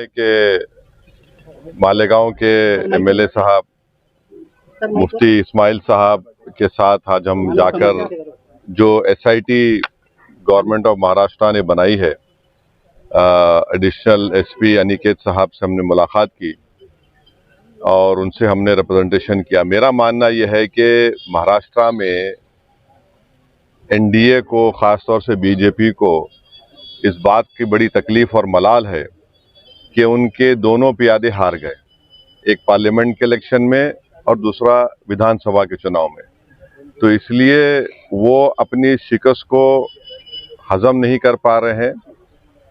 है कि मालेगांव के एमएलए साहब मुफ्ती इस्माइल साहब के साथ आज हम जाकर जो एसआईटी गवर्नमेंट ऑफ महाराष्ट्र ने बनाई है, एडिशनल एसपी अनिकेत साहब से हमने मुलाकात की और उनसे हमने रिप्रेजेंटेशन किया। मेरा मानना यह है कि महाराष्ट्र में एनडीए को, खासतौर से बीजेपी को इस बात की बड़ी तकलीफ और मलाल है कि उनके दोनों प्यादे हार गए, एक पार्लियामेंट के इलेक्शन में और दूसरा विधानसभा के चुनाव में। तो इसलिए वो अपनी शिकस्त को हजम नहीं कर पा रहे हैं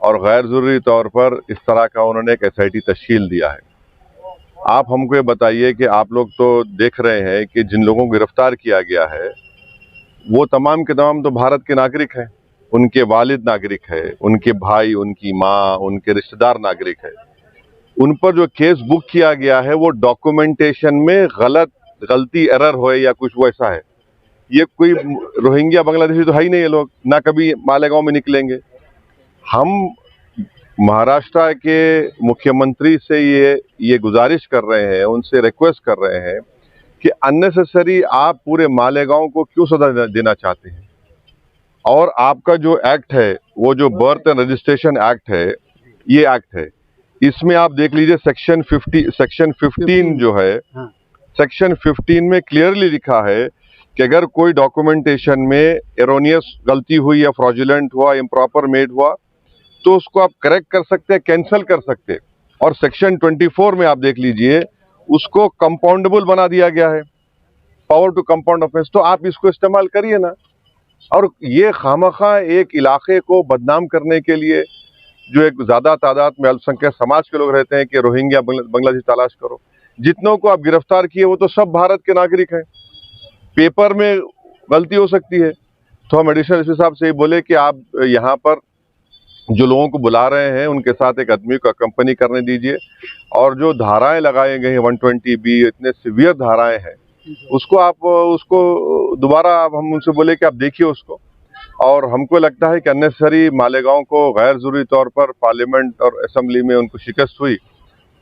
और गैर जरूरी तौर पर इस तरह का उन्होंने एक एसआईटी तश्कील दिया है। आप हमको ये बताइए कि आप लोग तो देख रहे हैं कि जिन लोगों को गिरफ्तार किया गया है वो तमाम के तमाम तो भारत के नागरिक हैं, उनके वालिद नागरिक है, उनके भाई, उनकी माँ, उनके रिश्तेदार नागरिक है। उन पर जो केस बुक किया गया है वो डॉक्यूमेंटेशन में गलती एरर हो या कुछ वैसा है। ये कोई रोहिंग्या बांग्लादेशी तो है ही नहीं, ये लोग ना कभी मालेगांव में निकलेंगे। हम महाराष्ट्र के मुख्यमंत्री से ये गुजारिश कर रहे हैं, उनसे रिक्वेस्ट कर रहे हैं कि अननेसेसरी आप पूरे मालेगांव को क्यों सजा देना चाहते हैं। और आपका जो एक्ट है, वो जो बर्थ एंड रजिस्ट्रेशन एक्ट है, ये एक्ट है, इसमें आप देख लीजिए सेक्शन 15 जो है, सेक्शन 15 में क्लियरली लिखा है कि अगर कोई डॉक्यूमेंटेशन में एरोनियस गलती हुई या फ्रॉडुलेंट हुआ, इम्प्रॉपर मेड हुआ, तो उसको आप करेक्ट कर सकते हैं, कैंसिल कर सकते हैं। और सेक्शन 24 में आप देख लीजिए, उसको कंपाउंडेबल बना दिया गया है, पावर टू कंपाउंड ऑफेंस। तो आप इसको इस्तेमाल करिए ना। और ये खामखा एक इलाके को बदनाम करने के लिए, जो एक ज्यादा तादाद में अल्पसंख्यक समाज के लोग रहते हैं कि रोहिंग्या बांग्लादेशी तलाश करो, जितनों को आप गिरफ्तार किए वो तो सब भारत के नागरिक हैं। पेपर में गलती हो सकती है, तो हम एडिशनल एसपी साहब से बोले कि आप यहाँ पर जो लोगों को बुला रहे हैं उनके साथ एक आदमी को कंपनी करने दीजिए, और जो धाराएं लगाई गई हैं 120B, इतने सीवियर धाराएं हैं, उसको दोबारा हम उनसे बोले कि आप देखिए उसको। और हमको लगता है कि अननेसेसरी मालेगांव को गैर जरूरी तौर पर पार्लियामेंट और असेंबली में उनको शिकस्त हुई,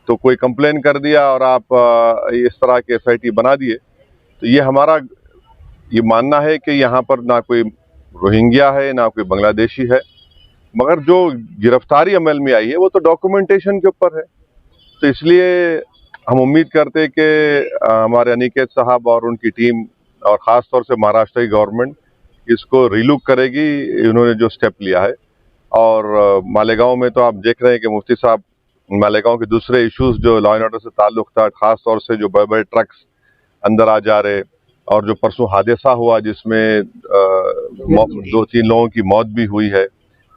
तो कोई कंप्लेन कर दिया और आप इस तरह के एसआईटी बना दिए। तो ये हमारा ये मानना है कि यहाँ पर ना कोई रोहिंग्या है ना कोई बांग्लादेशी है, मगर जो गिरफ्तारी अमल में आई है वो तो डॉक्यूमेंटेशन के ऊपर है। तो इसलिए हम उम्मीद करते हैं कि हमारे अनिकेत साहब और उनकी टीम और ख़ास तौर से महाराष्ट्र की गवर्नमेंट इसको रिलुक करेगी, इन्होंने जो स्टेप लिया है। और मालेगांव में तो आप देख रहे हैं कि मुफ्ती साहब मालेगांव के दूसरे इश्यूज जो लॉ एंड ऑर्डर से ताल्लुक था, ख़ास तौर से जो बड़े बड़े ट्रक्स अंदर आ जा रहे, और जो परसों हादसा हुआ जिसमें 2-3 लोगों की मौत भी हुई है,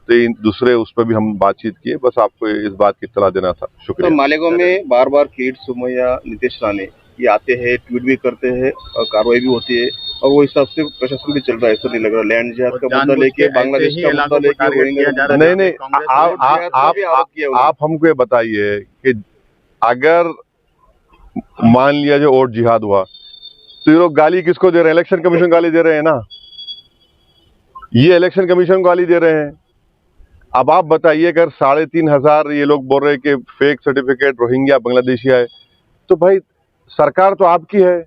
तो इन दूसरे उस पर भी हम बातचीत किए। बस आपको इस बात की इत्तला देना था। शुक्रिया। तो मालेगांव में बार बार किरीट सोमैया, नीतीश राणे ये आते हैं, ट्वीट भी करते हैं और कार्रवाई भी होती है, और वो हिसाब से प्रशासन भी चल रहा है, ऐसा नहीं लग रहा। लैंड जिहाद का मुद्दा लेके, बांग्लादेश का मुद्दा लेके, नहीं, आप हमको ये बताइए कि अगर मान लिया जो वोट जिहाद हुआ, तो ये लोग गाली किसको दे रहे हैं? इलेक्शन कमीशन गाली दे रहे हैं ना, ये इलेक्शन कमीशन को गाली दे रहे हैं। अब आप बताइए, अगर 3,500 ये लोग बोल रहे हैं कि फेक सर्टिफिकेट रोहिंग्या बांग्लादेशी है, तो भाई सरकार तो आपकी है,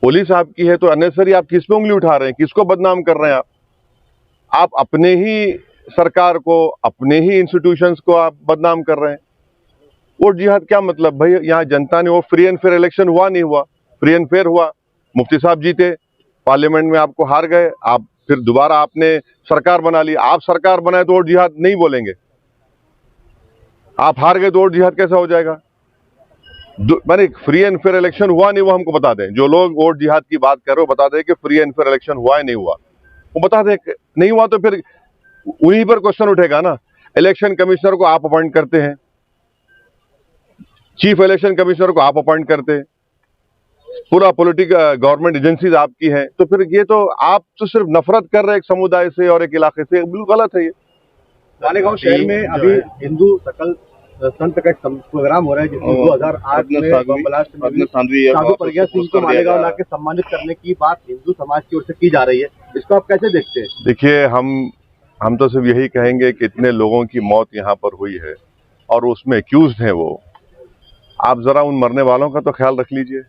पुलिस आपकी है, तो अननेसेसरी आप किस पे उंगली उठा रहे हैं? किसको बदनाम कर रहे हैं आप अपने ही सरकार को, अपने ही इंस्टीट्यूशंस को आप बदनाम कर रहे हैं। वोट जिहाद क्या मतलब भाई? यहाँ जनता ने वो फ्री एंड फेयर इलेक्शन हुआ, नहीं हुआ? फ्री एंड फेयर हुआ, मुफ्ती साहब जीते, पार्लियामेंट में आपको हार गए, आप फिर दोबारा आपने सरकार बना ली। आप सरकार बनाए तो वोट जिहाद नहीं बोलेंगे? आप हार गए तो वोट जिहाद कैसा हो जाएगा? मैंने फ्री एंड फेयर इलेक्शन हुआ नहीं हुआ हमको बता दें। जो लोग वोट जिहाद की बात कर रहे हो बता दें कि फ्री एंड फेयर इलेक्शन हुआ है नहीं हुआ, वो बता दें। नहीं हुआ तो फिर उन्हीं पर क्वेश्चन उठेगा ना। इलेक्शन कमिश्नर को आप अपॉइंट करते हैं, चीफ इलेक्शन कमिश्नर को आप अपॉइंट करते हैं, पूरा पॉलिटिकल गवर्नमेंट एजेंसीज आपकी हैं, तो फिर ये तो आप तो सिर्फ नफरत कर रहे हैं एक समुदाय से और एक इलाके से, बिल्कुल गलत है ये। मालेगांव शहर में अभी हिंदू सकल संत का प्रोग्राम हो रहा है, जिसमें 2008 में ब्लास्ट में साधु प्रज्ञा सिंह को मालेगांव लाके सम्मानित करने की बात हिंदू समाज की ओर से की जा रही है, इसको आप कैसे देखते हैं? देखिए, हम तो सिर्फ यही कहेंगे कि इतने लोगों की मौत यहाँ पर हुई है, और उसमें एक्यूज्ड हैं वो, आप जरा उन मरने वालों का तो ख्याल रख लीजिए।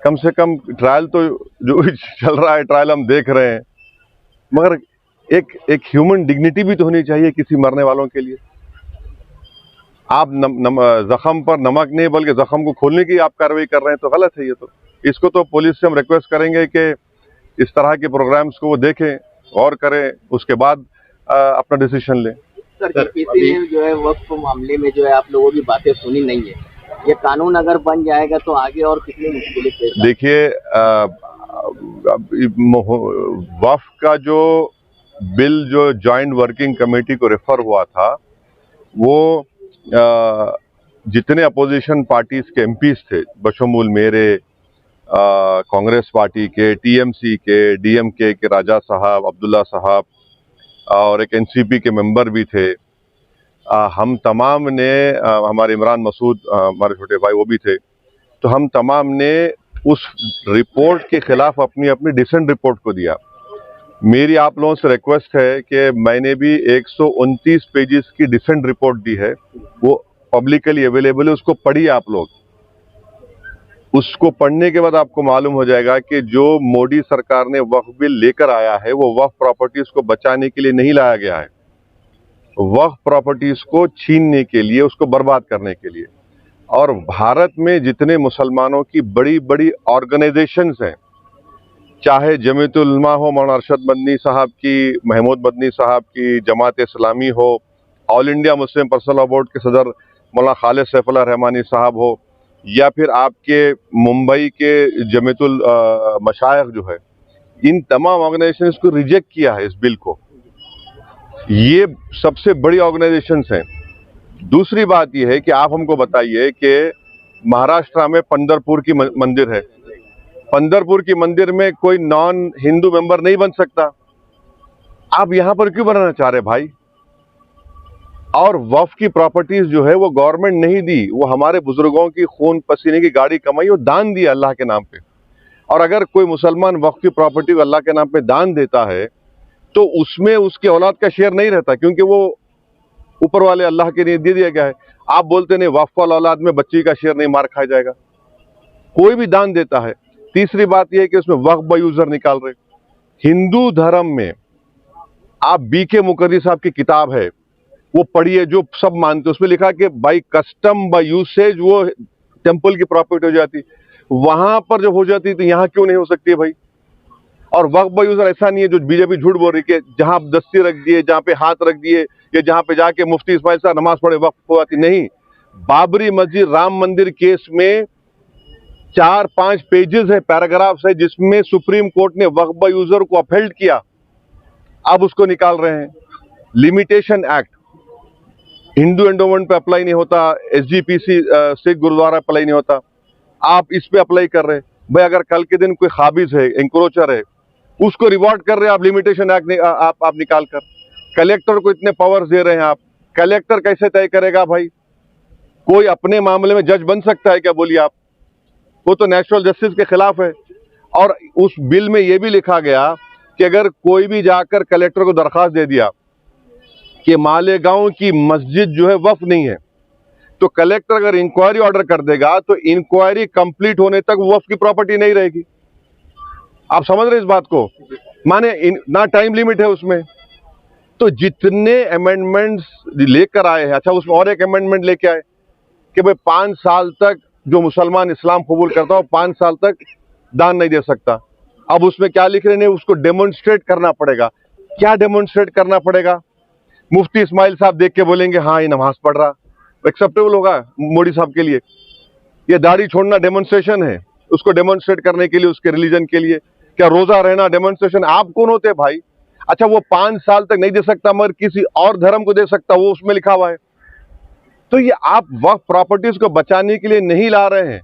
कम से कम ट्रायल तो जो चल रहा है, ट्रायल हम देख रहे हैं, मगर एक ह्यूमन डिग्निटी भी तो होनी चाहिए किसी मरने वालों के लिए। आप जख्म पर नमक नहीं बल्कि जख्म को खोलने की आप कार्रवाई कर रहे हैं, तो गलत है ये। तो इसको तो पुलिस से हम रिक्वेस्ट करेंगे कि इस तरह के प्रोग्राम्स को वो देखें, गौर करें, उसके बाद अपना डिसीजन लें। सर, जेपीसी ने जो है वक्फ मामले में जो है आप लोगों की बातें सुनी नहीं है, ये कानून अगर बन जाएगा तो आगे और कितनी मुश्किलें पेश आएंगी? देखिए, वक्फ का जो बिल जो जॉइंट वर्किंग कमेटी को रेफर हुआ था, वो जितने अपोजिशन पार्टीज के एमपीज थे, बशमूल मेरे, कांग्रेस पार्टी के, टीएमसी के, डीएमके के राजा साहब, अब्दुल्ला साहब और एक एनसीपी के मेंबर भी थे, हम तमाम ने, हमारे इमरान मसूद हमारे छोटे भाई वो भी थे, तो हम तमाम ने उस रिपोर्ट के खिलाफ अपनी अपनी डिसेंट रिपोर्ट को दिया। मेरी आप लोगों से रिक्वेस्ट है कि मैंने भी 129 पेजेस की डिसेंट रिपोर्ट दी है, वो पब्लिकली अवेलेबल है, उसको पढ़िए आप लोग। उसको पढ़ने के बाद आपको मालूम हो जाएगा कि जो मोदी सरकार ने वक्फ बिल लेकर आया है, वो वक्फ प्रॉपर्टीज को बचाने के लिए नहीं लाया गया है, वक्फ प्रॉपर्टीज को छीनने के लिए, उसको बर्बाद करने के लिए। और भारत में जितने मुसलमानों की बड़ी बड़ी ऑर्गेनाइजेशंस हैं, चाहे जमीयतुल उलमा हो, मौलाना अरशद मदनी साहब की, महमूद मदनी साहब की, जमात इस्लामी हो, all India Muslim personal law board के सदर मौलाना खालिद सैफुल्लाह रहमानी साहब हो, या फिर आपके मुंबई के जमीयतुल मशाइख जो है, इन तमाम ऑर्गेनाइजेशंस को रिजेक्ट किया है इस बिल को। ये सबसे बड़ी ऑर्गेनाइजेशंस हैं। दूसरी बात यह है कि आप हमको बताइए कि महाराष्ट्र में पंढरपुर की मंदिर है, पंढरपुर की मंदिर में कोई नॉन हिंदू मेंबर नहीं बन सकता, आप यहां पर क्यों बनाना चाह रहे भाई? और वक्फ की प्रॉपर्टीज जो है वो गवर्नमेंट नहीं दी, वो हमारे बुजुर्गों की खून पसीने की गाड़ी कमाई, वो दान दिया अल्लाह के नाम पे। और अगर कोई मुसलमान वक्फ की प्रॉपर्टी को अल्लाह के नाम पे दान देता है तो उसमें उसके औलाद का शेयर नहीं रहता, क्योंकि वो ऊपर वाले अल्लाह के लिए दे दिया गया है। आप बोलते नहीं वक्फ वाला औलाद में बच्ची का शेयर नहीं मार खाया जाएगा, कोई भी दान देता है। तीसरी बात यह है कि उसमें वक्फ बाय यूजर निकाल रहे। हिंदू धर्म में आप बीके मुकर्री साहब की किताब है, वो पढ़िए, जो सब मानते, उसमें लिखा कि बाई कस्टम बाय यूसेज वो टेंपल की प्रॉपर्टी हो जाती, वहां पर जब हो जाती तो यहां क्यों नहीं हो सकती है भाई? और वक्फ बाय यूजर ऐसा नहीं है जो बीजेपी झूठ बोल रही कि जहां आप दस्ती रख दिए, जहां पे हाथ रख दिए, या जहां पे जाके मुफ्ती इस्माइल साहब नमाज पढ़े वक्फ हो जाती, नहीं। बाबरी मस्जिद, राम मंदिर केस में 4-5 पेजेस है, पैराग्राफ्स है, जिसमें सुप्रीम कोर्ट ने वक्फ बाय यूजर को अपहेल्ड किया, अब उसको निकाल रहे हैं। लिमिटेशन एक्ट हिंदू एंडोमेंट पे अप्लाई नहीं होता, एसजीपीसी सिख गुरुद्वारा अप्लाई नहीं होता, आप इस पे अप्लाई कर रहे हैं भाई। अगर कल के दिन कोई खाबिज है, इंक्रोचर है, उसको रिवॉर्ड कर रहे हैं आप, लिमिटेशन एक्ट आप निकाल कर। कलेक्टर को इतने पावर्स दे रहे हैं आप, कलेक्टर कैसे तय करेगा भाई? कोई अपने मामले में जज बन सकता है क्या? बोलिए आप, वो तो नेचुरल जस्टिस के खिलाफ है। और उस बिल में यह भी लिखा गया कि अगर कोई भी जाकर कलेक्टर को दरखास्त दे दिया कि मालेगांव की मस्जिद जो है वक्फ नहीं है, तो कलेक्टर अगर इंक्वायरी ऑर्डर कर देगा तो इंक्वायरी कंप्लीट होने तक वक्फ की प्रॉपर्टी नहीं रहेगी। आप समझ रहे इस बात को? माने ना टाइम लिमिट है उसमें। तो जितने अमेंडमेंट्स लेकर आए हैं, अच्छा उसमें और एक अमेंडमेंट लेके आए कि भाई 5 साल तक जो मुसलमान इस्लाम कबूल करता हो 5 साल तक दान नहीं दे सकता। अब उसमें क्या लिख रहे हैं? उसको डेमोन्स्ट्रेट करना पड़ेगा। क्या डेमोन्स्ट्रेट करना पड़ेगा? मुफ्ती इस्माइल साहब देख के बोलेंगे हाँ ये नमाज पढ़ रहा, एक्सेप्टेबल होगा मोदी साहब के लिए? ये दाढ़ी छोड़ना डेमोन्स्ट्रेशन है, उसको डेमोन्स्ट्रेट करने के लिए, उसके रिलीजन के लिए? क्या रोजा रहना डेमोन्स्ट्रेशन? आप कौन होते भाई? अच्छा वो 5 साल तक नहीं दे सकता मगर किसी और धर्म को दे सकता, वो उसमें लिखा हुआ है। तो ये आप वक्फ प्रॉपर्टीज को बचाने के लिए नहीं ला रहे हैं,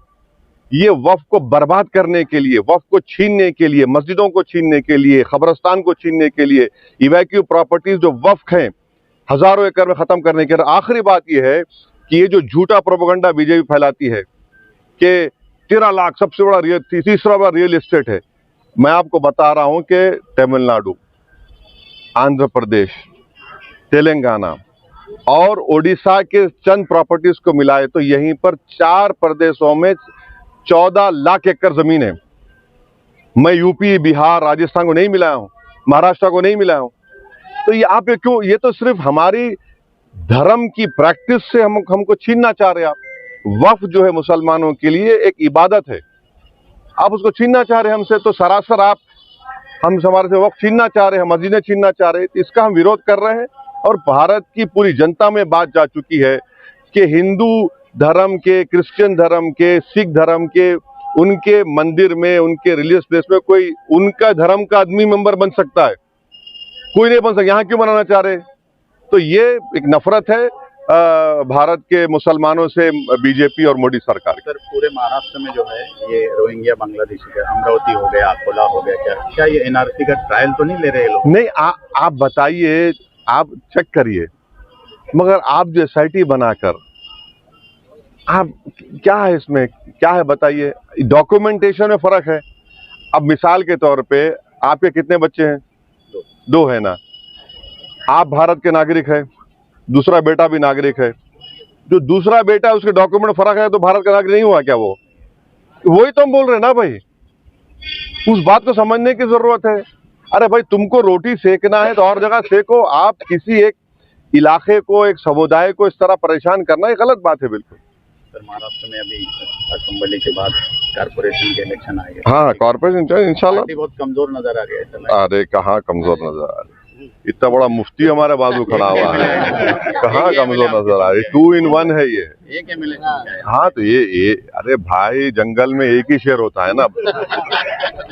ये वक्फ को बर्बाद करने के लिए, वक्फ को छीनने के लिए, मस्जिदों को छीनने के लिए, खबरस्तान को छीनने के लिए, इवैक्यू प्रॉपर्टीज जो वक्फ हैं हजारों एकड़ में खत्म करने के लिए। आखिरी बात यह है कि ये जो झूठा प्रोपेगेंडा बीजेपी फैलाती है कि 13 लाख सबसे बड़ा तीसरा बड़ा रियल एस्टेट है, मैं आपको बता रहा हूं कि तमिलनाडु, आंध्र प्रदेश, तेलंगाना, और ओडिशा के चंद प्रॉपर्टीज को मिलाए तो यहीं पर 4 प्रदेशों में 14 लाख एकड़ जमीन है। मैं यूपी, बिहार, राजस्थान को नहीं मिलाया हूं, महाराष्ट्र को नहीं मिलाया हूं। तो ये आप ये क्यों, ये तो सिर्फ हमारी धर्म की प्रैक्टिस से हमको छीनना चाह रहे हैं आप। वक्फ जो है मुसलमानों के लिए एक इबादत है, आप उसको छीनना चाह रहे हैं हमसे। तो सरासर आप हमारे से वक्फ छीनना चाह रहे हैं, मस्जिदें छीनना चाह रहे हैं। इसका हम विरोध कर रहे हैं और भारत की पूरी जनता में बात जा चुकी है कि हिंदू धर्म के, क्रिश्चियन धर्म के, सिख धर्म के, उनके मंदिर में, उनके रिलीजियस प्लेस में कोई उनका धर्म का आदमी मेंबर बन सकता है, कोई नहीं बन सकता। यहां क्यों बनाना चाह रहे? तो ये एक नफरत है भारत के मुसलमानों से बीजेपी और मोदी सरकार की। सर, पूरे महाराष्ट्र में जो है ये रोहिंग्या बांग्लादेशी का अमरावती हो गया, अकोला हो गया, क्या ये एनआरसी का ट्रायल तो नहीं ले रहे लोग? नहीं, आप बताइए, आप चेक करिए, मगर आप जो SIT बनाकर आप क्या है इसमें, क्या है बताइए? डॉक्यूमेंटेशन में फर्क है। अब मिसाल के तौर पे आपके कितने बच्चे हैं? 2 है ना। आप भारत के नागरिक है, दूसरा बेटा भी नागरिक है। जो दूसरा बेटा है उसके डॉक्यूमेंट फर्क है तो भारत का नागरिक नहीं हुआ क्या? वो वही तो हम बोल रहे हैं ना भाई, उस बात को समझने की जरूरत है। अरे भाई, तुमको रोटी सेकना है तो और जगह सेको। आप किसी एक इलाके को, एक समुदाय को इस तरह परेशान करना, ये गलत बात है बिल्कुल। सर, महाराष्ट्र में अभी असेंबली के बाद कारपोरेशन के इलेक्शन आएंगे। हाँ, कॉर्पोरेशन इंशाल्लाह बहुत कमजोर नजर आ रही है। अरे कहाँ कमजोर नजर आ रही, इतना बड़ा मुफ्ती हमारे बाजू खड़ा हुआ है, कहाँ कमजोर नजर आ रही? 2 in 1 है ये। एक MLA। हाँ, तो ये अरे भाई, जंगल में एक ही शेर होता है ना।